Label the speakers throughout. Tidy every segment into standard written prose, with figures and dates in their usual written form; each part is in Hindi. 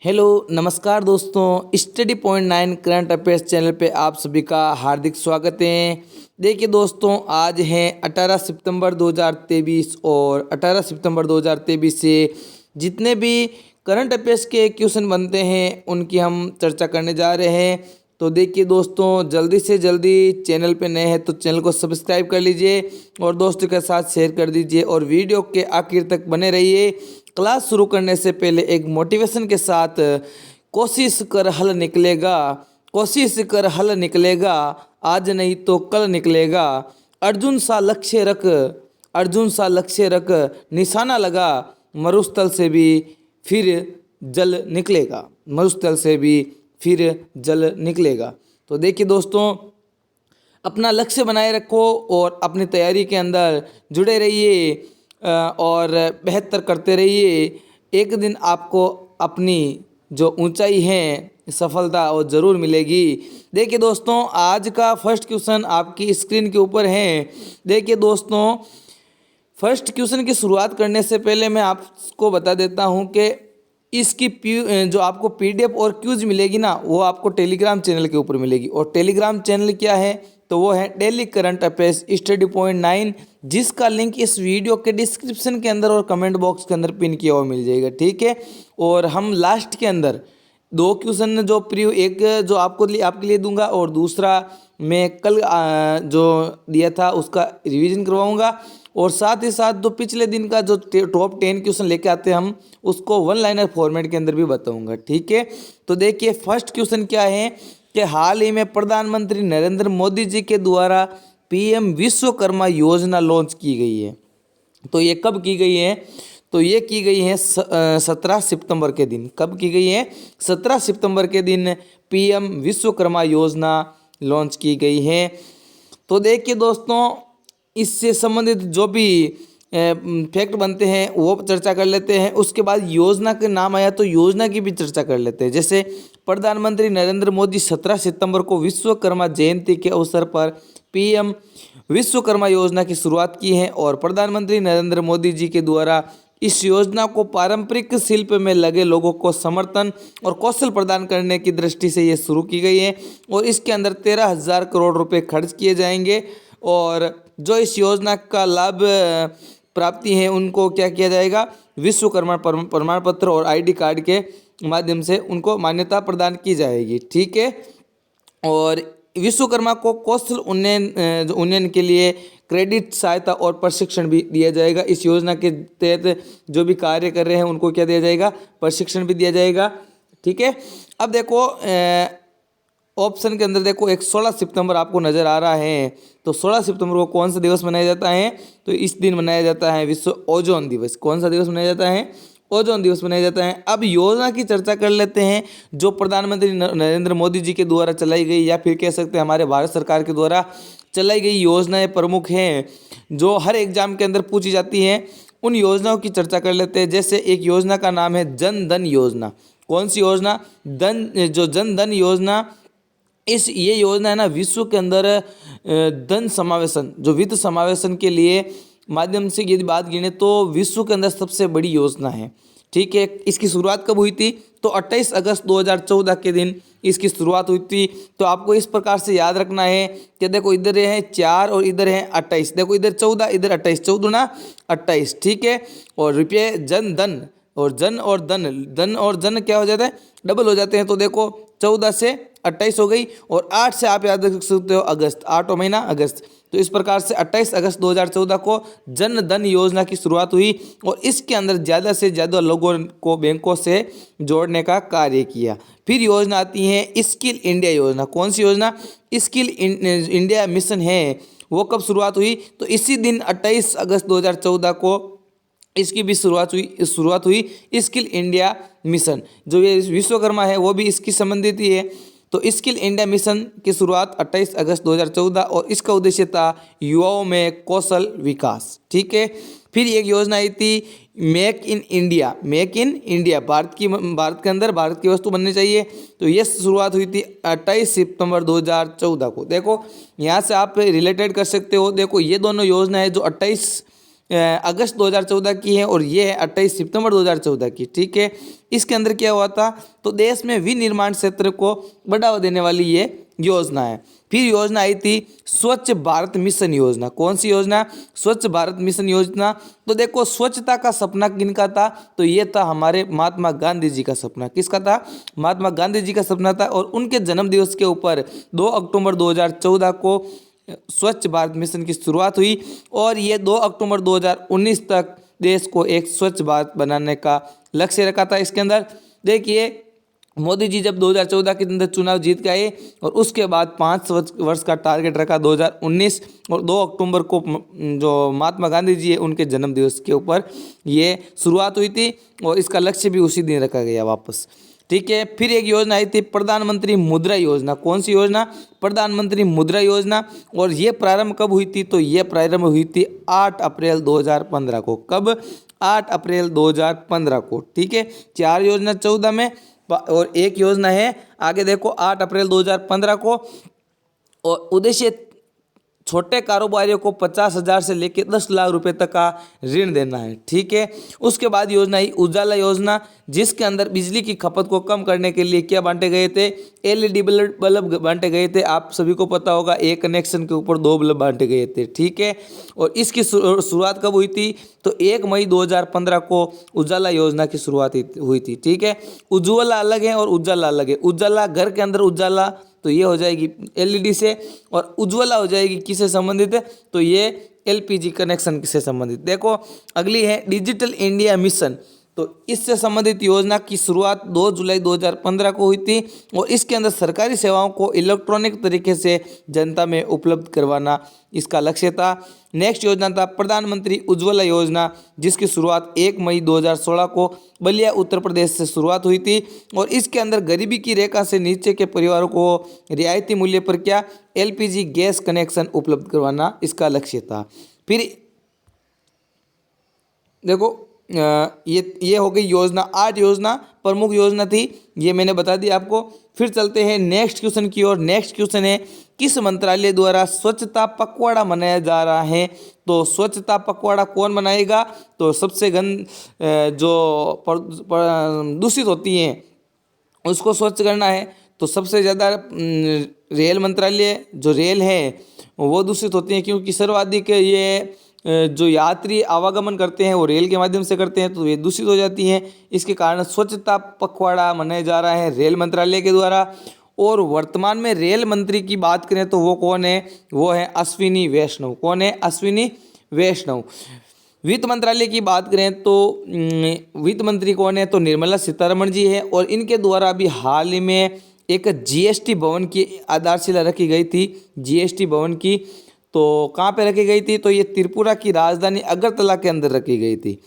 Speaker 1: हेलो नमस्कार दोस्तों, study point 9 current affairs channel पे आप सभी का हार्दिक स्वागत है। देखिए दोस्तों, आज है 18 सितंबर 2023 और 18 सितंबर 2023 से जितने भी करंट अफेयर्स के क्वेश्चन बनते हैं उनकी हम चर्चा करने जा रहे हैं। तो देखिए दोस्तों, जल्दी से जल्दी चैनल पे नए हैं तो चैनल को सब्सक्राइब कर लीजिए और दोस्तों के साथ शेयर कर दीजिए और वीडियो के आखिर तक बने रहिए। क्लास शुरू करने से पहले एक मोटिवेशन के साथ कोशिश कर हल निकलेगा, कोशिश कर हल निकलेगा, आज नहीं तो कल निकलेगा। अर्जुन सा लक्ष्य रख, अर्जुन सा लक्ष्य रख, निशाना लगा, मरुस्थल से भी फिर जल निकलेगा, मरुस्थल से भी फिर जल निकलेगा। तो देखिए दोस्तों, अपना लक्ष्य बनाए रखो और अपनी तैयारी के अंदर जुड़े रहिए और बेहतर करते रहिए। एक दिन आपको अपनी जो ऊंचाई है सफलता वो ज़रूर मिलेगी। देखिए दोस्तों, आज का फर्स्ट क्वेश्चन आपकी स्क्रीन के ऊपर है। देखिए दोस्तों, फर्स्ट क्वेश्चन की शुरुआत करने से पहले मैं आपको बता देता हूं कि इसकी जो आपको पीडीएफ और क्यूज मिलेगी ना, वो आपको टेलीग्राम चैनल के ऊपर मिलेगी। और टेलीग्राम चैनल क्या है, तो वो है daily current affairs study point 9, जिसका लिंक इस वीडियो के डिस्क्रिप्शन के अंदर और कमेंट बॉक्स के अंदर पिन किया हुआ मिल जाएगा, ठीक है। और हम लास्ट के अंदर दो क्वेश्चन जो एक जो आपके लिए दूंगा और दूसरा मैं कल जो दिया था उसका रिवीजन करवाऊंगा। और साथ ही साथ जो पिछले दिन का जो टॉप 10 क्वेश्चन लेके आते हैं हम उसको वन लाइनर फॉर्मेट के अंदर भी बताऊंगा, ठीक है। तो देखिए फर्स्ट क्वेश्चन क्या है कि हाल ही में प्रधानमंत्री नरेंद्र मोदी जी के द्वारा पीएम विश्वकर्मा योजना लॉन्च की गई है। तो ये कब की गई है, तो ये की गई है 17 सितंबर के दिन। कब की गई है? 17 सितंबर के दिन पीएम विश्वकर्मा योजना लॉन्च की गई है। तो देखिए दोस्तों, इससे संबंधित जो भी फैक्ट बनते हैं वो चर्चा कर लेते हैं। उसके बाद योजना के नाम आया तो योजना की भी चर्चा कर लेते हैं। जैसे प्रधानमंत्री नरेंद्र मोदी 17 सितंबर को विश्वकर्मा जयंती के अवसर पर पीएम विश्वकर्मा योजना की शुरुआत की है और प्रधानमंत्री नरेंद्र मोदी जी के द्वारा इस योजना को पारंपरिक शिल्प में लगे लोगों को समर्थन और कौशल प्रदान करने की दृष्टि से ये शुरू की गई है। और इसके अंदर 13,000 करोड़ रुपए खर्च किए जाएंगे और जो इस योजना का लाभ प्राप्ति है उनको क्या किया जाएगा, विश्वकर्मा प्रमाण पत्र और आईडी कार्ड के माध्यम से उनको मान्यता प्रदान की जाएगी, ठीक है। और विश्वकर्मा को कौशल उन्नयन के लिए क्रेडिट सहायता और प्रशिक्षण भी दिया जाएगा। इस योजना के तहत जो भी कार्य कर रहे हैं उनको क्या दिया जाएगा, प्रशिक्षण भी दिया जाएगा, ठीक है। अब देखो ऑप्शन के अंदर देखो, एक 16 सितंबर आपको नज़र आ रहा है। तो 16 सितंबर को कौन सा दिवस मनाया जाता है, तो इस दिन मनाया जाता है विश्व ओजोन दिवस। कौन सा दिवस मनाया जाता है? ओजोन दिवस मनाया जाता है। अब योजना की चर्चा कर लेते हैं जो प्रधानमंत्री नरेंद्र मोदी जी के द्वारा चलाई गई या फिर कह सकते हैं हमारे भारत सरकार के द्वारा चलाई गई योजनाएं प्रमुख हैं जो हर एग्जाम के अंदर पूछी जाती हैं। उन योजनाओं की चर्चा कर लेते हैं। जैसे एक योजना का नाम है जन धन योजना। कौन सी योजना? जन धन योजना। ये योजना है ना, विश्व के अंदर धन समावेशन, जो वित्त समावेशन के लिए माध्यम से यदि बात गिने तो विश्व के अंदर सबसे बड़ी योजना है, ठीक है। इसकी शुरुआत कब हुई थी? तो 28 अगस्त 2014 के दिन इसकी शुरुआत हुई थी। तो आपको इस प्रकार से याद रखना है कि देखो इधर है 4 और इधर है 28, देखो इधर 14 इधर 28, 14 28, ठीक है। और रुपये जन धन और जन और धन और जन क्या हो जाता है, डबल हो जाते हैं। तो देखो 14 से 28 हो गई और 8 से आप याद रख सकते हो अगस्त, 8 महीना अगस्त। तो इस प्रकार से 28 अगस्त 2014 को जन धन योजना की शुरुआत हुई और इसके अंदर ज़्यादा से ज़्यादा लोगों को बैंकों से जोड़ने का कार्य किया। फिर योजना आती है स्किल इंडिया योजना। कौन सी योजना? स्किल इंडिया मिशन है। वो कब शुरुआत हुई? तो इसी दिन 28 अगस्त 2014 को इसकी भी शुरुआत हुई स्किल इंडिया मिशन। जो ये विश्वकर्मा है वो भी इसकी संबंधित ही है। तो स्किल इंडिया मिशन की शुरुआत 28 अगस्त 2014 और इसका उद्देश्य था युवाओं में कौशल विकास, ठीक है। फिर एक योजना आई थी make in India. Make in India, Bharat के अंदर भारत की वस्तु बननी चाहिए। तो ये शुरुआत हुई थी 28 सितंबर 2014 को। देखो यहाँ से आप रिलेटेड कर सकते हो। देखो ये दोनों योजना है जो 28 अगस्त 2014 की है और ये है 28 सितंबर 2014 की। ठीक है, इसके अंदर क्या हुआ था, तो देश में विनिर्माण क्षेत्र को बढ़ावा देने वाली ये योजना है। फिर योजना आई थी स्वच्छ भारत मिशन योजना। कौन सी योजना, स्वच्छ भारत मिशन योजना। तो देखो स्वच्छता का सपना किनका था, तो ये था हमारे महात्मा गांधी जी का सपना। किसका था, महात्मा गांधी जी का सपना था। और उनके जन्म दिवस के ऊपर 2 अक्टूबर 2014 को स्वच्छ भारत मिशन की शुरुआत हुई और ये 2 अक्टूबर 2019 तक देश को एक स्वच्छ भारत बनाने का लक्ष्य रखा था। इसके अंदर देखिए मोदी जी जब 2014 के अंदर चुनाव जीत गए और उसके बाद 5 वर्ष का टारगेट रखा 2019 और 2 अक्टूबर को जो महात्मा गांधी जी है उनके जन्म दिवस के ऊपर ये शुरुआत हुई थी और इसका लक्ष्य भी उसी दिन रखा गया वापस। ठीक है, फिर एक योजना आई थी प्रधानमंत्री मुद्रा योजना। कौन सी योजना, प्रधानमंत्री मुद्रा योजना। और ये प्रारंभ कब हुई थी, तो ये प्रारंभ हुई थी 8 अप्रैल 2015 को। कब, 8 अप्रैल 2015 को। ठीक है, 4 योजना 14 में और एक योजना है आगे देखो 8 अप्रैल 2015 को। और उद्देश्य छोटे कारोबारियों को 50,000 से लेकर 10 लाख रुपए तक का ऋण देना है। ठीक है, उसके बाद योजना आई उजाला योजना, जिसके अंदर बिजली की खपत को कम करने के लिए क्या बांटे गए थे, एलईडी बल्ब बांटे गए थे। आप सभी को पता होगा, एक कनेक्शन के ऊपर 2 बल्ब बांटे गए थे। ठीक है, और इसकी शुरुआत कब हुई थी, तो 1 मई 2015 को उजाला योजना की शुरुआत हुई थी। ठीक है, उज्ज्वला अलग है और उजाला अलग है। उजाला घर के अंदर उजाला तो ये हो जाएगी एलईडी से, और उज्ज्वला हो जाएगी किससे संबंधित है, तो ये एलपीजी कनेक्शन से संबंधित। देखो अगली है डिजिटल इंडिया मिशन। तो इससे संबंधित योजना की शुरुआत 2 जुलाई 2015 को हुई थी और इसके अंदर सरकारी सेवाओं को इलेक्ट्रॉनिक तरीके से जनता में उपलब्ध करवाना इसका लक्ष्य था। नेक्स्ट योजना था प्रधानमंत्री उज्ज्वला योजना, जिसकी शुरुआत 1 मई 2016 को बलिया उत्तर प्रदेश से शुरुआत हुई थी और इसके अंदर गरीबी की रेखा से नीचे के परिवारों को रियायती मूल्य पर क्या, एलपीजी गैस कनेक्शन उपलब्ध करवाना इसका लक्ष्य था। फिर देखो ये हो गई योजना। 8 योजना प्रमुख योजना थी, ये मैंने बता दी आपको। फिर चलते हैं नेक्स्ट क्वेश्चन की ओर। नेक्स्ट क्वेश्चन है किस मंत्रालय द्वारा स्वच्छता पखवाड़ा मनाया जा रहा है, तो स्वच्छता पखवाड़ा कौन मनाएगा, तो सबसे जो दूषित होती हैं उसको स्वच्छ करना है। तो सबसे ज़्यादा रेल मंत्रालय, जो रेल है वो दूषित होती हैं, क्योंकि सर्वाधिक ये जो यात्री आवागमन करते हैं वो रेल के माध्यम से करते हैं, तो ये दूषित हो जाती हैं। इसके कारण स्वच्छता पखवाड़ा मनाया जा रहा है रेल मंत्रालय के द्वारा। और वर्तमान में रेल मंत्री की बात करें तो वो कौन है, वो है अश्विनी वैष्णव। कौन है, अश्विनी वैष्णव। वित्त मंत्रालय की बात करें तो वित्त मंत्री कौन है, तो निर्मला सीतारमण जी है। और इनके द्वारा अभी हाल ही में एक जीएसटी भवन की आधारशिला रखी गई थी। जीएसटी भवन की तो कहाँ पे रखी गई थी, तो ये त्रिपुरा की राजधानी अगरतला के अंदर रखी गई थी।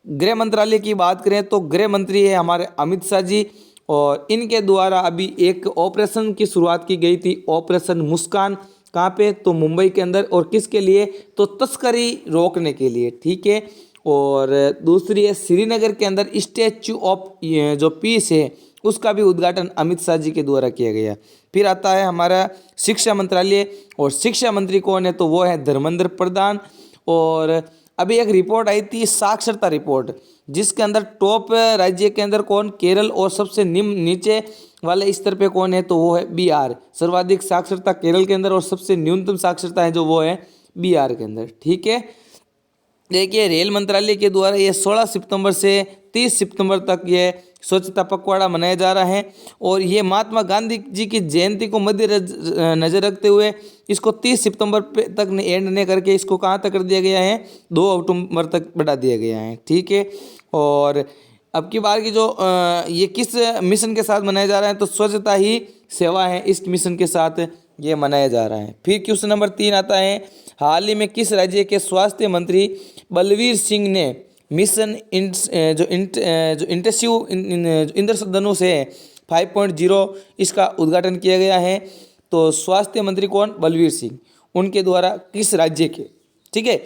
Speaker 1: गृह मंत्रालय की बात करें तो गृह मंत्री है हमारे अमित शाह जी और इनके द्वारा अभी एक ऑपरेशन की शुरुआत की गई थी, ऑपरेशन मुस्कान। कहाँ पे, तो मुंबई के अंदर। और किसके लिए, तो तस्करी रोकने के लिए। ठीक है, और दूसरी है श्रीनगर के अंदर स्टैच्यू ऑफ जो पीस है उसका भी उद्घाटन अमित शाह जी के द्वारा किया गया। फिर आता है हमारा शिक्षा मंत्रालय और शिक्षा मंत्री कौन है, तो वो है धर्मेंद्र प्रधान। और अभी एक रिपोर्ट आई थी साक्षरता रिपोर्ट, जिसके अंदर टॉप राज्य के अंदर कौन, केरल, और सबसे निम्न नीचे वाले स्तर पे कौन है, तो वो है बिहार। सर्वाधिक साक्षरता केरल के अंदर और सबसे न्यूनतम साक्षरता है जो वो है बिहार के अंदर। ठीक है, देखिए रेल मंत्रालय के द्वारा ये 16 सितंबर से 30 सितंबर तक ये स्वच्छता पखवाड़ा मनाया जा रहा है। और ये महात्मा गांधी जी की जयंती को मध्य नजर रखते हुए इसको 30 सितंबर तक एंड नहीं करके इसको कहाँ तक कर दिया गया है, 2 अक्टूबर तक बढ़ा दिया गया है। ठीक है, और अब की बार की जो ये किस मिशन के साथ मनाया जा रहा है, तो स्वच्छता ही सेवा है, इस मिशन के साथ ये मनाया जा रहा है। फिर क्वेश्चन नंबर 3 आता है हाल ही में किस राज्य के स्वास्थ्य मंत्री बलवीर सिंह ने मिशन जो इंटेंसिव इंद्रधनुष है 5.0 इसका उद्घाटन किया गया है, तो स्वास्थ्य मंत्री कौन, बलवीर सिंह, उनके द्वारा किस राज्य के। ठीक है,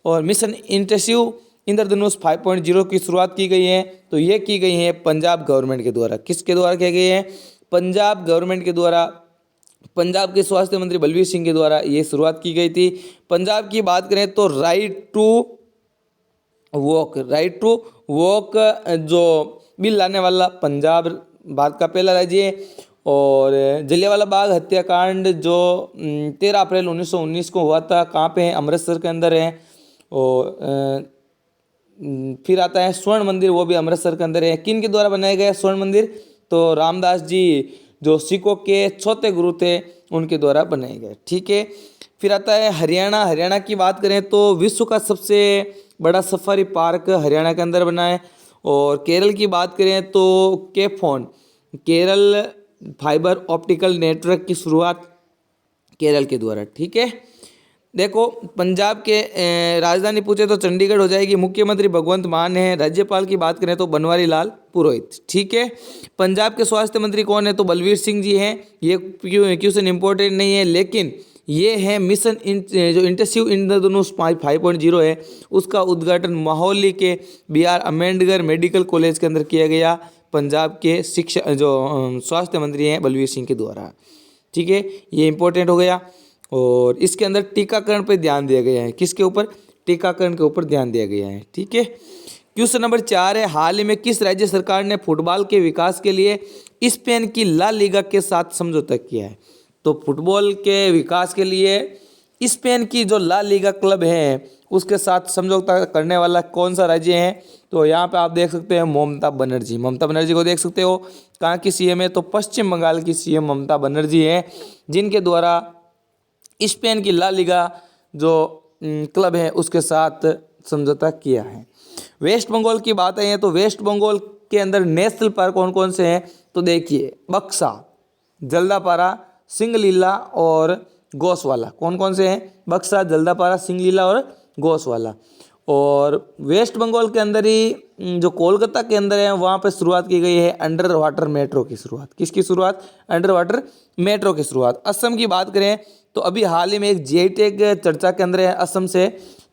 Speaker 1: और मिशन इंटेंसिव इंद्रधनुष 5.0 की शुरुआत की गई है, तो ये की गई है पंजाब गवर्नमेंट के द्वारा। किसके द्वारा किया गई है, पंजाब गवर्नमेंट के द्वारा। पंजाब के स्वास्थ्य मंत्री बलवीर सिंह के द्वारा ये शुरुआत की गई थी। पंजाब की बात करें तो right to walk, right to walk जो बिल लाने वाला पंजाब भारत का पहला राज्य है। और जलियांवाला बाग हत्याकांड जो 13 अप्रैल 1919 को हुआ था, कहाँ पे है? अमृतसर के अंदर है। और फिर आता है स्वर्ण मंदिर, वो भी अमृतसर के अंदर है। किन के द्वारा बनाया गया स्वर्ण मंदिर? तो रामदास जी जो सिखों के चौथे गुरु थे उनके द्वारा बनाए गए, ठीक है। फिर आता है हरियाणा। हरियाणा की बात करें तो विश्व का सबसे बड़ा सफारी पार्क हरियाणा के अंदर बना है। और केरल की बात करें तो Cape Horn, Kerala fibre optical network की शुरुआत केरल के द्वारा, ठीक है। देखो पंजाब के राजधानी पूछे तो चंडीगढ़ हो जाएगी। मुख्यमंत्री भगवंत मान है। राज्यपाल की बात करें तो बनवारी लाल पुरोहित, ठीक है। पंजाब के स्वास्थ्य मंत्री कौन है? तो बलवीर सिंह जी हैं। ये क्वेश्चन इंपॉर्टेंट नहीं है, लेकिन ये है मिशन जो इंटेंसिव इंद्रधनुष 5.0 है, उसका उद्घाटन मोहाली के BR अम्बेडकर मेडिकल कॉलेज के अंदर किया गया। पंजाब के शिक्षा जो स्वास्थ्य मंत्री हैं बलवीर सिंह के द्वारा, ठीक है। ये इंपॉर्टेंट हो गया। और इसके अंदर टीकाकरण पर ध्यान दिया गया है। किसके ऊपर? टीकाकरण के ऊपर ध्यान दिया गया है, ठीक है। क्वेश्चन नंबर 4 है, हाल ही में किस राज्य सरकार ने फुटबॉल के विकास के लिए स्पेन की ला लीगा के साथ समझौता किया है? तो फुटबॉल के विकास के लिए स्पेन की जो ला लीगा क्लब है उसके साथ समझौता करने वाला कौन सा राज्य है? तो यहाँ पे आप देख सकते हैं ममता बनर्जी। ममता बनर्जी को देख सकते हो। कहाँ की CM है? तो पश्चिम बंगाल की CM ममता बनर्जी है, जिनके द्वारा स्पेन की ला लीगा जो क्लब है उसके साथ समझौता किया है। वेस्ट बंगाल की बात है तो वेस्ट बंगाल के अंदर नेशनल पार्क कौन कौन से हैं? तो देखिए बक्सा, जल्दापारा, सिंगलीला और गौसवाला। कौन कौन से हैं? बक्सा, जल्दापारा, सिंगलीला और गौसवाला। और वेस्ट बंगाल के अंदर ही जो कोलकाता के अंदर है वहाँ पर शुरुआत की गई है अंडर वाटर मेट्रो की शुरुआत। किसकी शुरुआत? अंडर वाटर मेट्रो की शुरुआत। असम की बात करें तो अभी हाल ही में एक GI टैग चर्चा के अंदर है असम से,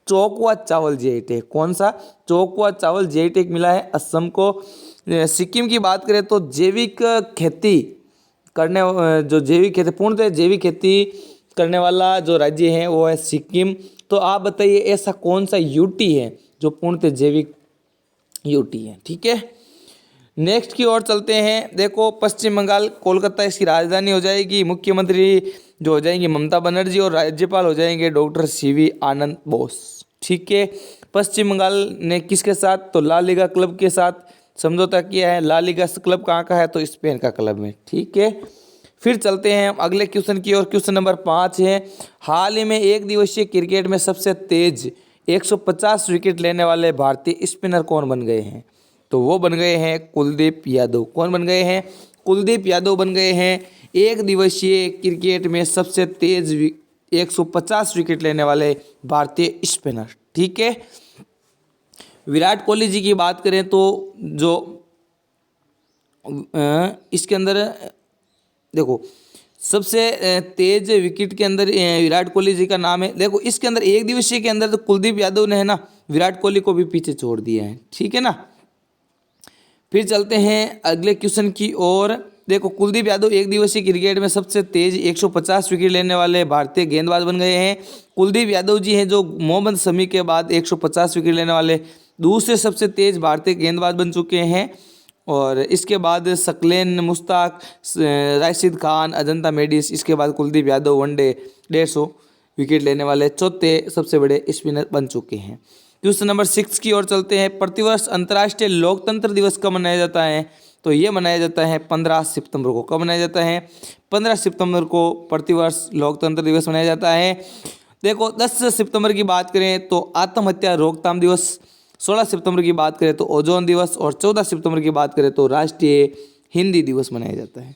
Speaker 1: चौकवा चावल GI टैग। कौन सा? चौकवा चावल GI टैग मिला है असम को। सिक्किम की बात करें तो जैविक खेती करने जो जैविक खेती पूर्णतः जैविक खेती करने वाला जो राज्य है वो है सिक्किम। तो आप बताइए ऐसा कौन सा UT है जो पूर्णतः जैविक UT है, ठीक है। नेक्स्ट की ओर चलते हैं। देखो पश्चिम बंगाल, कोलकाता इसकी राजधानी हो जाएगी। मुख्यमंत्री जो हो जाएंगी ममता बनर्जी और राज्यपाल हो जाएंगे डॉक्टर CV आनंद बोस, ठीक है। पश्चिम बंगाल ने किसके साथ? तो ला लीगा क्लब के साथ समझौता किया है। ला लीगा क्लब कहाँ का है? तो स्पेन का क्लब है, ठीक है। फिर चलते हैं अगले क्वेश्चन की ओर। क्वेश्चन नंबर 5 है, हाल ही में एक दिवसीय क्रिकेट में सबसे तेज 150 विकेट लेने वाले भारतीय स्पिनर कौन बन गए हैं? तो वो बन गए हैं कुलदीप यादव। कौन बन गए हैं? कुलदीप यादव बन गए हैं एक दिवसीय क्रिकेट में सबसे तेज 150 विकेट लेने वाले भारतीय स्पिनर, ठीक है। विराट कोहली जी की बात करें तो जो इसके अंदर देखो सबसे तेज विकेट के अंदर विराट कोहली जी का नाम है। देखो इसके अंदर एक दिवसीय के अंदर तो कुलदीप यादव ने है ना विराट कोहली को भी पीछे छोड़ दिया है, ठीक है ना। फिर चलते हैं अगले क्वेश्चन की ओर। देखो कुलदीप यादव एक दिवसीय क्रिकेट में सबसे तेज 150 विकेट लेने वाले भारतीय गेंदबाज बन गए हैं। कुलदीप यादव जी हैं जो मोहम्मद शमी के बाद 150 विकेट लेने वाले दूसरे सबसे तेज भारतीय गेंदबाज बन चुके हैं। और इसके बाद सकलेन मुश्ताक, राशिद खान, अजंता मेंडिस, इसके बाद कुलदीप यादव वनडे 150 विकेट लेने वाले चौथे सबसे बड़े स्पिनर बन चुके हैं। क्वेश्चन नंबर 6 की ओर चलते हैं। प्रतिवर्ष अंतर्राष्ट्रीय लोकतंत्र दिवस कब मनाया जाता है? तो ये मनाया जाता है 15 सितंबर को। कब मनाया जाता है? 15 सितंबर को प्रतिवर्ष लोकतंत्र दिवस मनाया जाता है। देखो 10 सितंबर की बात करें तो आत्महत्या रोकथाम दिवस, 16 सितंबर की बात करें तो ओजोन दिवस और 14 सितंबर की बात करें तो राष्ट्रीय हिंदी दिवस मनाया जाता है।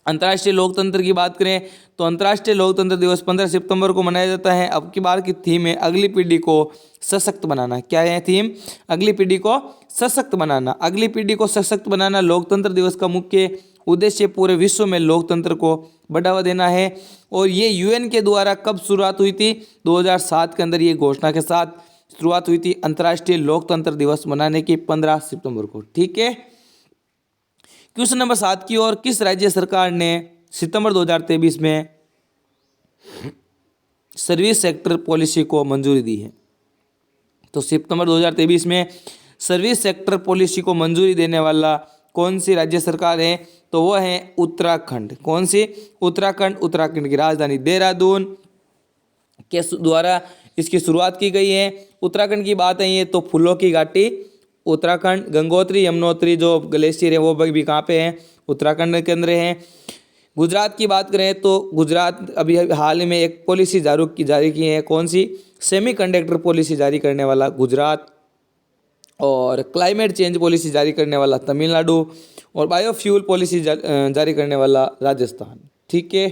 Speaker 1: अंतर्राष्ट्रीय लोकतंत्र की बात करें तो अंतर्राष्ट्रीय लोकतंत्र दिवस 15 सितंबर को मनाया जाता है। अब की बार की थीम है अगली पीढ़ी को सशक्त बनाना। क्या है थीम? अगली पीढ़ी को सशक्त बनाना। अगली पीढ़ी को सशक्त बनाना लोकतंत्र दिवस का मुख्य उद्देश्य पूरे विश्व में लोकतंत्र को बढ़ावा देना है। और ये UN के द्वारा कब शुरुआत हुई थी? 2007 के अंदर ये घोषणा के साथ शुरुआत हुई थी अंतर्राष्ट्रीय लोकतंत्र दिवस मनाने की 15 सितंबर को, ठीक है। क्वेश्चन नंबर 7 की ओर। किस राज्य सरकार ने सितंबर 2023 में सर्विस सेक्टर पॉलिसी को मंजूरी दी है? तो सितंबर 2023 में सर्विस सेक्टर पॉलिसी को मंजूरी देने वाला कौन सी राज्य सरकार है, तो वो है उत्तराखंड। कौन सी? उत्तराखंड। उत्तराखंड की राजधानी देहरादून के द्वारा इसकी शुरुआत की गई है। उत्तराखंड की बात है ये तो फूलों की घाटी उत्तराखंड, गंगोत्री यमुनोत्री जो ग्लेशियर है वो भी कहाँ पे है? उत्तराखंड के अंदर है। गुजरात की बात करें तो गुजरात अभी हाल में एक पॉलिसी जारी की है। कौन सी? सेमीकंडक्टर पॉलिसी जारी करने वाला गुजरात, और क्लाइमेट चेंज पॉलिसी जारी करने वाला तमिलनाडु, और बायोफ्यूल पॉलिसी जारी करने वाला राजस्थान। ठीक है,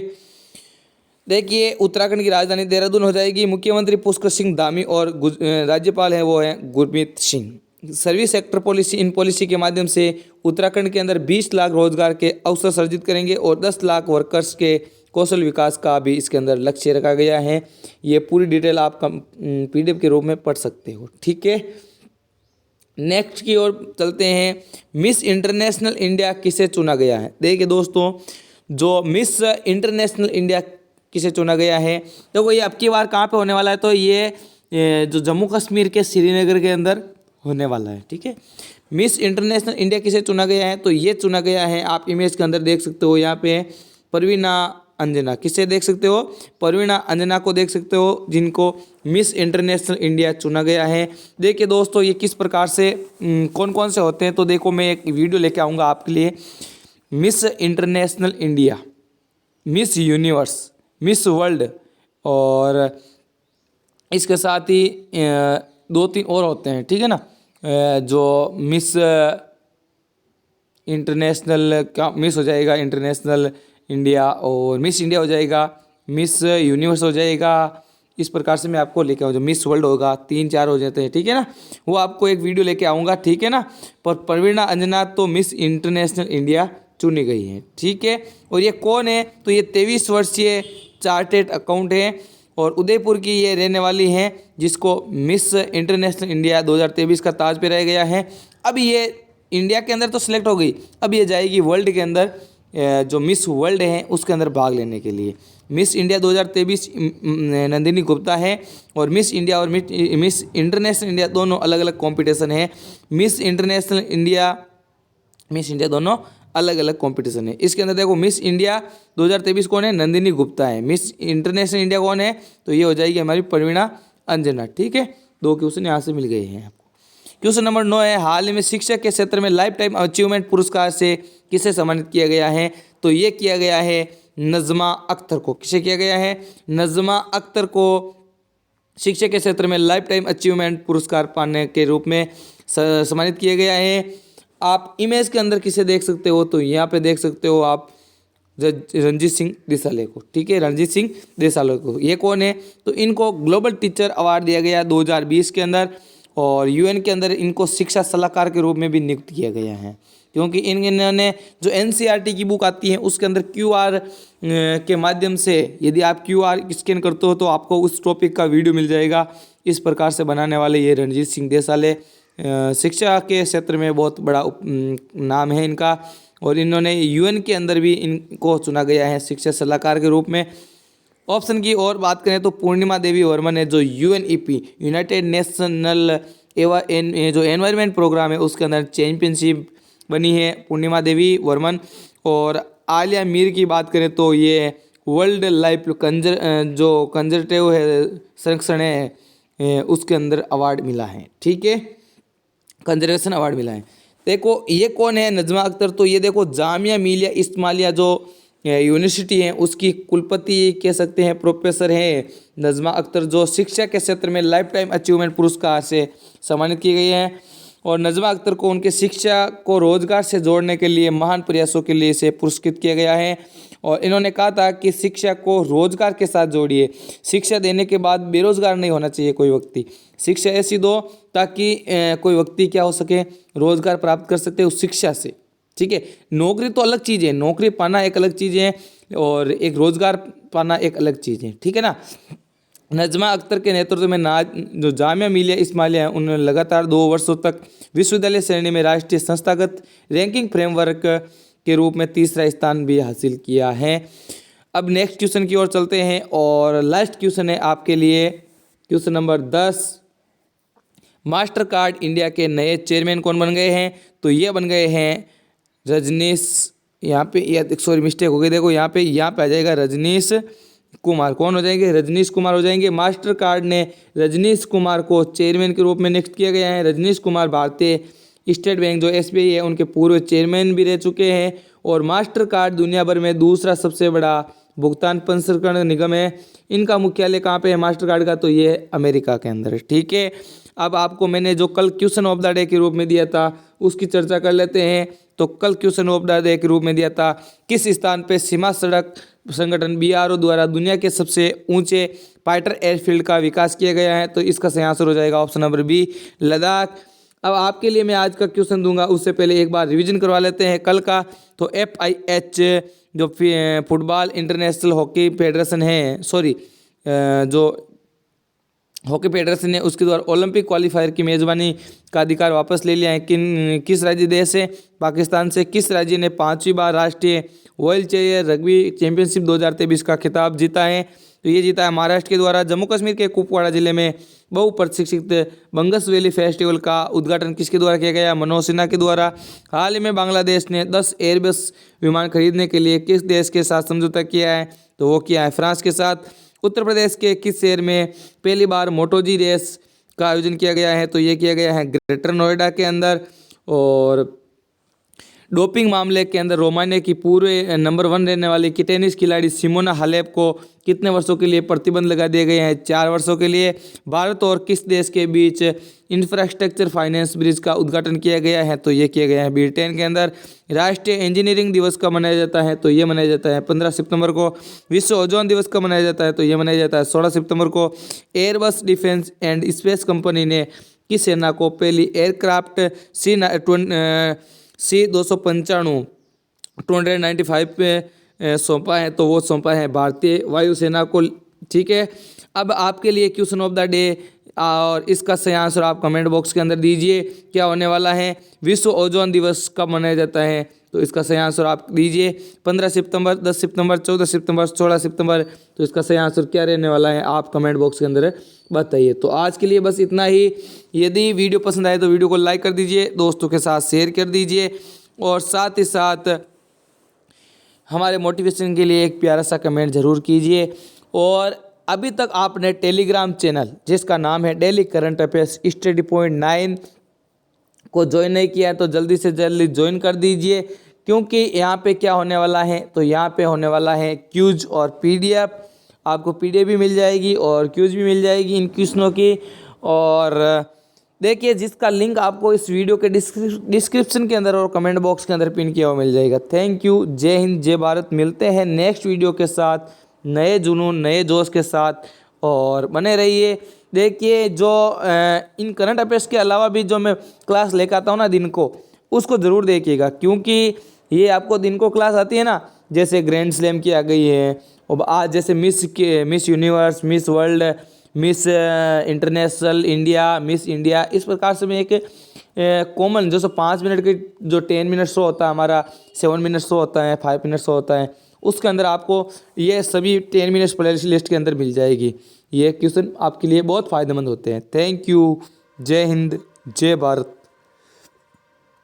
Speaker 1: देखिए उत्तराखंड की राजधानी देहरादून हो जाएगी। मुख्यमंत्री पुष्कर सिंह धामी और राज्यपाल है वो है Gurmeet Singh. Service sector policy, in policy के माध्यम से उत्तराखंड के अंदर 20 लाख रोजगार के अवसर सृजित करेंगे और 10 लाख वर्कर्स के कौशल विकास का भी इसके अंदर लक्ष्य रखा गया है। ये पूरी डिटेल आप PDF के रूप में पढ़ सकते हो। ठीक है, नेक्स्ट की ओर चलते हैं। मिस इंटरनेशनल इंडिया किसे चुना गया है? देखिए दोस्तों, जो मिस इंटरनेशनल इंडिया किसे चुना गया है, तो वो ये अब की बार कहाँ पे होने वाला है, तो ये जो जम्मू कश्मीर के श्रीनगर के अंदर होने वाला है। ठीक है, मिस इंटरनेशनल इंडिया किसे चुना गया है, तो ये चुना गया है, आप इमेज के अंदर देख सकते हो, यहाँ पे परवीना अंजना। किसे देख सकते हो? परवीना अंजना को देख सकते हो, जिनको मिस इंटरनेशनल इंडिया चुना गया है। देखिए दोस्तों, ये किस प्रकार से कौन कौन से होते हैं, तो देखो मैं एक वीडियो लेके आऊँगा आपके लिए। Miss international India, miss universe, miss world, और इसके साथ ही 2-3 और होते हैं। ठीक है ना, जो मिस इंटरनेशनल का मिस हो जाएगा इंटरनेशनल इंडिया, और मिस इंडिया हो जाएगा, मिस यूनिवर्स हो जाएगा। इस प्रकार से मैं आपको लेके आऊँ, जो मिस वर्ल्ड होगा 3-4 हो जाते हैं। ठीक है ना, वो आपको एक वीडियो लेके आऊँगा। ठीक है ना, पर परवीना अंजना तो मिस इंटरनेशनल इंडिया चुनी गई है। ठीक है, और ये कौन है, तो ये 23 वर्षीय चार्टेड अकाउंट है और उदयपुर की ये रहने वाली हैं, जिसको मिस इंटरनेशनल इंडिया 2023 का ताज पे रह गया है। अब ये इंडिया के अंदर तो सिलेक्ट हो गई, अब ये जाएगी वर्ल्ड के अंदर, जो मिस वर्ल्ड है उसके अंदर भाग लेने के लिए। मिस इंडिया 2023 नंदिनी गुप्ता है, और मिस इंडिया और मिस इंटरनेशनल इंडिया दोनों अलग अलग कॉम्पिटिशन है। Miss international India, miss India दोनों अलग अलग कंपटीशन है। इसके अंदर देखो, मिस इंडिया 2023 कौन है? नंदिनी गुप्ता है। मिस इंटरनेशनल इंडिया कौन है? तो ये हो जाएगी हमारी परवीना अंजना। ठीक है, 2 क्वेश्चन यहाँ से मिल गए हैं आपको। क्वेश्चन नंबर 9 है, हाल ही में शिक्षा के क्षेत्र में लाइफ टाइम अचीवमेंट पुरस्कार से किसे सम्मानित किया गया है, तो ये किया गया है नजमा अख्तर को। किसे किया गया है? नजमा अख्तर को शिक्षा के क्षेत्र में लाइफ टाइम अचीवमेंट पुरस्कार पाने के रूप में सम्मानित किया गया है। आप इमेज के अंदर किसे देख सकते हो, तो यहाँ पे देख सकते हो आप रणजीत सिंह देसाले को। ठीक है, रणजीत सिंह देसाले को। ये कौन है? तो इनको ग्लोबल टीचर अवार्ड दिया गया 2020 के अंदर, और UN के अंदर इनको शिक्षा सलाहकार के रूप में भी नियुक्त किया गया है, क्योंकि इन्होंने जो NCERT की बुक आती है उसके अंदर QR के माध्यम से, यदि आप QR स्कैन करते हो तो आपको उस टॉपिक का वीडियो मिल जाएगा। इस प्रकार से बनाने वाले ये रणजीत सिंह देसाले शिक्षा के क्षेत्र में बहुत बड़ा नाम है इनका, और इन्होंने UN के अंदर भी इनको चुना गया है शिक्षा सलाहकार के रूप में। ऑप्शन की और बात करें तो पूर्णिमा देवी वर्मन है, जो UNEP यूनाइटेड नेशनल जो एनवायरनमेंट प्रोग्राम है उसके अंदर चैंपियनशिप बनी है पूर्णिमा देवी वर्मन। और आलिया मीर की बात करें तो ये वर्ल्ड लाइफ जो कंजर्वेटिव है संरक्षण है उसके अंदर अवार्ड मिला है। ठीक है, कंजर्वेशन अवार्ड मिला है। देखो ये कौन है? नजमा अख्तर। तो ये देखो जामिया मिलिया इस्माइलिया जो यूनिवर्सिटी है उसकी कुलपति कह सकते हैं, प्रोफेसर हैं नजमा अख्तर, जो शिक्षा के क्षेत्र में लाइफ टाइम अचीवमेंट पुरस्कार से सम्मानित की गई हैं। और नजमा अख्तर को उनके शिक्षा को रोजगार से जोड़ने के लिए महान प्रयासों के लिए इसे पुरस्कृत किया गया है। और इन्होंने कहा था कि शिक्षा को रोजगार के साथ जोड़िए, शिक्षा देने के बाद बेरोजगार नहीं होना चाहिए कोई व्यक्ति, शिक्षा ऐसी दो ताकि कोई व्यक्ति क्या हो सके, रोजगार प्राप्त कर सकते उस शिक्षा से। ठीक है, नौकरी तो अलग चीज़ है, नौकरी पाना एक अलग चीज़ है और एक रोजगार पाना एक अलग चीज़ है। ठीक है ना। नजमा अख्तर के नेतृत्व में जो जामिया मिलिया इस्माइलिया है उन्होंने लगातार 2 वर्षों तक विश्वविद्यालय श्रेणी में राष्ट्रीय संस्थागत रैंकिंग फ्रेमवर्क के रूप में 3रा स्थान भी हासिल किया है। अब नेक्स्ट क्वेश्चन की ओर चलते हैं और लास्ट क्वेश्चन है आपके लिए, question number 10। Master card India के नए चेयरमैन कौन बन गए हैं? तो ये बन गए हैं रजनीश, यहाँ पे ये सॉरी मिस्टेक हो गई, देखो यहाँ पे आ जाएगा रजनीश कुमार। कौन हो जाएंगे? रजनीश कुमार हो जाएंगे। मास्टर कार्ड ने रजनीश कुमार को चेयरमैन के रूप में नियुक्त किया गया है। रजनीश कुमार भारतीय स्टेट बैंक जो एसबीआई है उनके पूर्व चेयरमैन भी रह चुके हैं। और मास्टर कार्ड दुनिया भर में दूसरा सबसे बड़ा भुगतान प्रसंस्करण निगम है। इनका मुख्यालय कहाँ पे है मास्टर कार्ड का? तो ये अमेरिका के अंदर है। ठीक है, अब आपको मैंने जो कल क्वेश्चन ऑफ द डे के रूप में दिया था उसकी चर्चा कर लेते हैं। तो कल क्वेश्चन ऑफ द डे के रूप में दिया था, किस स्थान पे सीमा सड़क संगठन बीआरओ द्वारा दुनिया के सबसे ऊंचे फाइटर एयरफील्ड का विकास किया गया है? तो इसका सही आंसर हो जाएगा ऑप्शन नंबर बी, लद्दाख। अब आपके लिए मैं आज का क्वेश्चन दूंगा, उससे पहले एक बार रिवीजन करवा लेते हैं कल का। तो FIH जो फुटबॉल इंटरनेशनल हॉकी फेडरेशन है, जो हॉकी फेडरेशन ने उसके द्वारा ओलंपिक क्वालिफायर की मेजबानी का अधिकार वापस ले लिया है। किस राज्य देश से? पाकिस्तान से। किस राज्य ने 5वीं बार राष्ट्रीय व्हील चेयर रग्बी चैंपियनशिप 2023 का खिताब जीता है? तो ये जीता है महाराष्ट्र के द्वारा। जम्मू कश्मीर के कुपवाड़ा जिले में बहुप्रशिक्षित बंगस वैली फेस्टिवल का उद्घाटन किसके द्वारा किया गया? मनोज सिन्हा के द्वारा। हाल ही में बांग्लादेश ने 10 एयरबस विमान खरीदने के लिए किस देश के साथ समझौता किया है? तो वो किया है फ्रांस के साथ। उत्तर प्रदेश के किस शहर में पहली बार मोटोजी रेस का आयोजन किया गया है? तो ये किया गया है ग्रेटर नोएडा के अंदर। और डोपिंग मामले के अंदर रोमानिया की पूर्व नंबर 1 रहने वाली की टेनिस खिलाड़ी सिमोना हालेप को कितने वर्षों के लिए प्रतिबंध लगा दिए गए हैं? 4 वर्षों के लिए। भारत और किस देश के बीच इंफ्रास्ट्रक्चर फाइनेंस ब्रिज का उद्घाटन किया गया है? तो ये किया गया है ब्रिटेन के अंदर। राष्ट्रीय इंजीनियरिंग दिवस कब मनाया जाता है? तो ये मनाया जाता है 15 सितंबर को। विश्व ओजोन दिवस कब मनाया जाता है? तो ये मनाया जाता है 16 सितंबर को। Airbus defence and space company ने किस सेना को पहली एयरक्राफ्ट C-295 295 पे सौंपा है? तो वो सौंपा है भारतीय वायुसेना को। ठीक है, अब आपके लिए क्वेश्चन ऑफ द डे और इसका सही आंसर आप कमेंट बॉक्स के अंदर दीजिए। क्या होने वाला है? विश्व ओजोन दिवस कब मनाया जाता है? तो इसका सही आंसर आप दीजिए 15 सितंबर, 10 सितंबर, 14 सितंबर, 16 सितंबर। तो इसका सही आंसर क्या रहने वाला है आप कमेंट बॉक्स के अंदर बताइए। तो आज के लिए बस इतना ही। यदि वीडियो पसंद आए तो वीडियो को लाइक कर दीजिए, दोस्तों के साथ शेयर कर दीजिए और साथ ही साथ हमारे मोटिवेशन के लिए एक प्यारा सा कमेंट ज़रूर कीजिए। और अभी तक आपने टेलीग्राम चैनल जिसका नाम है daily current affairs study point 9 को ज्वाइन नहीं किया है तो जल्दी से जल्दी ज्वाइन कर दीजिए, क्योंकि यहाँ पे क्या होने वाला है? तो यहाँ पे होने वाला है क्यूज और PDF। आपको PDF भी मिल जाएगी और क्यूज भी मिल जाएगी इन क्वेश्चनों की। और देखिए, जिसका लिंक आपको इस वीडियो के डिस्क्रिप्शन के अंदर और कमेंट बॉक्स के अंदर पिन किया हुआ मिल जाएगा। Thank you. जय हिंद, जय भारत। मिलते हैं नेक्स्ट वीडियो के साथ नए जुनून, नए जोश के साथ, और बने रहिए। देखिए, जो इन करंट अफेयर्स के अलावा भी जो मैं क्लास लेकर आता हूँ ना दिन को, उसको ज़रूर देखिएगा, क्योंकि ये आपको दिन को क्लास आती है ना, जैसे ग्रैंड स्लैम की आ गई है, और आज जैसे miss universe, miss world, miss international India, miss India, इस प्रकार से मैं एक कॉमन जो 5 मिनट के जो 10 मिनट शो होता है हमारा, 7 मिनट शो होता है, 5 मिनट शो होता है, उसके अंदर आपको ये सभी 10 मिनट्स प्ले लिस्ट के अंदर मिल जाएगी। ये क्वेश्चन आपके लिए बहुत फ़ायदेमंद होते हैं। Thank you. जय हिंद, जय भारत।